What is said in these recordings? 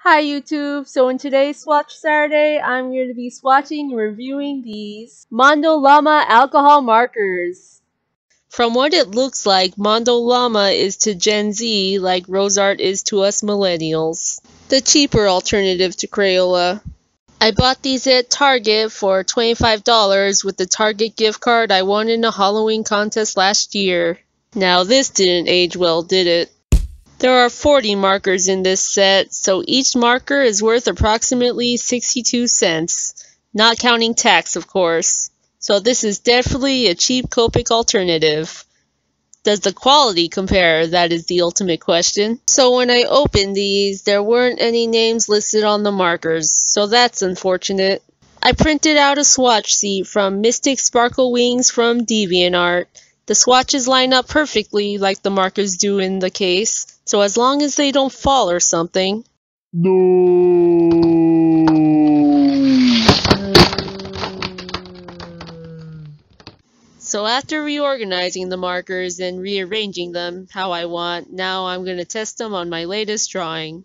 Hi YouTube! So in today's Swatch Saturday, I'm going to be swatching and reviewing these Mondo Llama alcohol markers. From what it looks like, Mondo Llama is to Gen Z like Rose Art is to us millennials. The cheaper alternative to Crayola. I bought these at Target for $25 with the Target gift card I won in a Halloween contest last year. Now this didn't age well, did it? There are 40 markers in this set, so each marker is worth approximately 62 cents, not counting tax of course. So this is definitely a cheap Copic alternative. Does the quality compare? That is the ultimate question. So when I opened these, there weren't any names listed on the markers, so that's unfortunate. I printed out a swatch sheet from Mystic Sparkle Wings from DeviantArt. The swatches line up perfectly like the markers do in the case, so as long as they don't fall or something. So after reorganizing the markers and rearranging them how I want, now I'm going to test them on my latest drawing.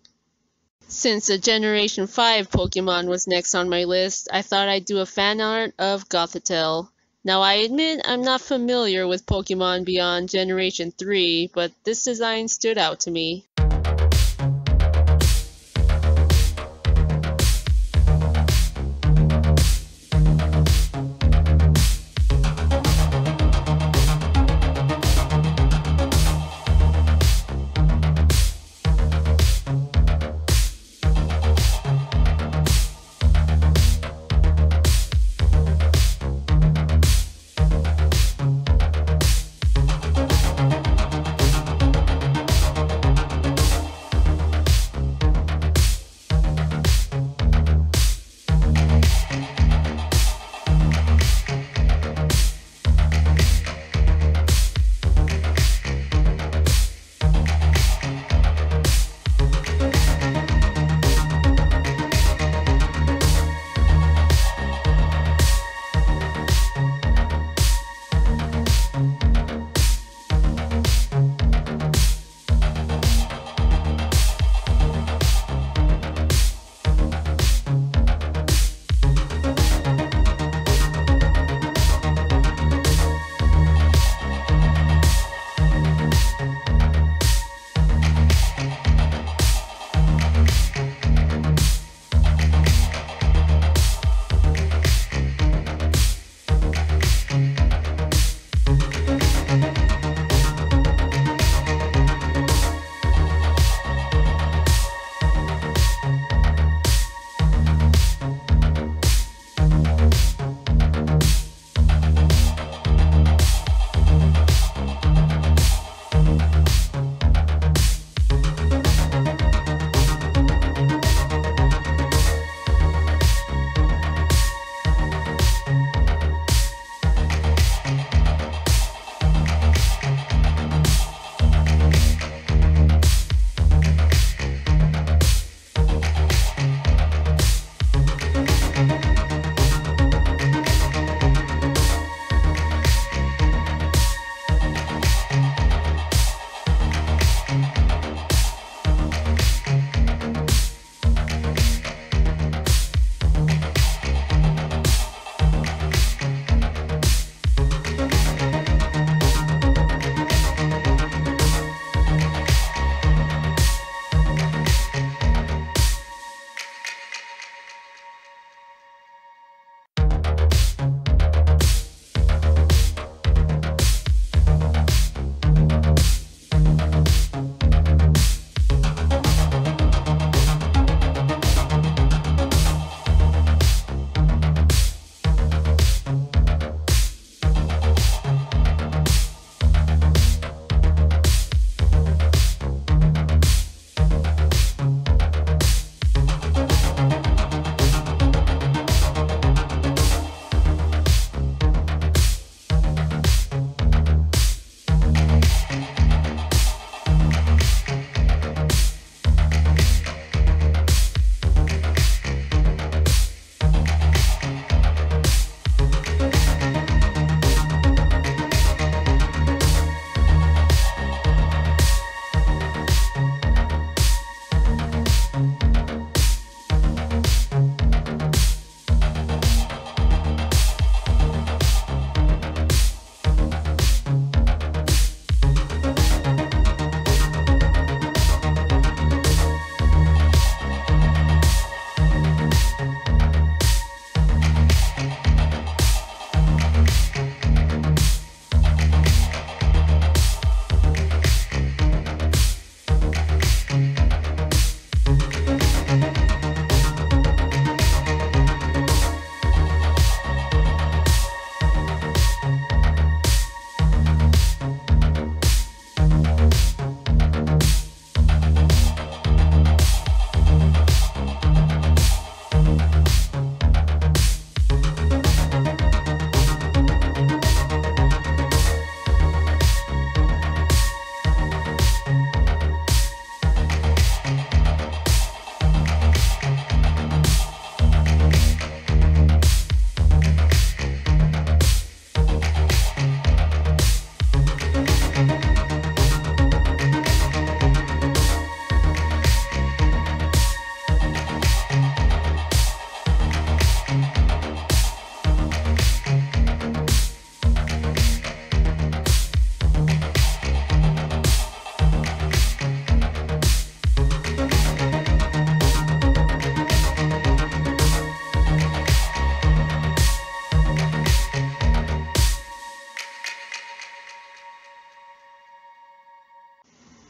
Since a Generation 5 Pokemon was next on my list, I thought I'd do a fan art of Gothitelle. Now I admit I'm not familiar with Pokemon beyond Generation 3, but this design stood out to me.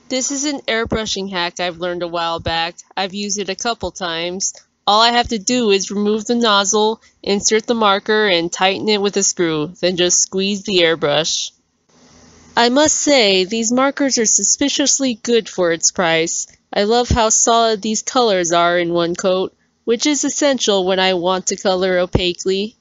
This is an airbrushing hack I've learned a while back. I've used it a couple times. All I have to do is remove the nozzle, insert the marker, and tighten it with a screw, then just squeeze the airbrush. I must say, these markers are suspiciously good for its price. I love how solid these colors are in one coat, which is essential when I want to color opaquely.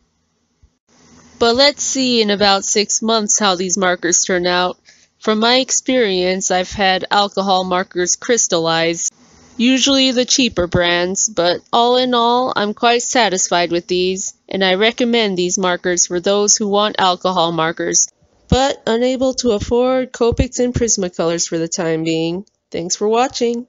But let's see in about 6 months how these markers turn out. From my experience, I've had alcohol markers crystallize, usually the cheaper brands, but all in all, I'm quite satisfied with these, and I recommend these markers for those who want alcohol markers, but unable to afford Copics and Prismacolors for the time being. Thanks for watching!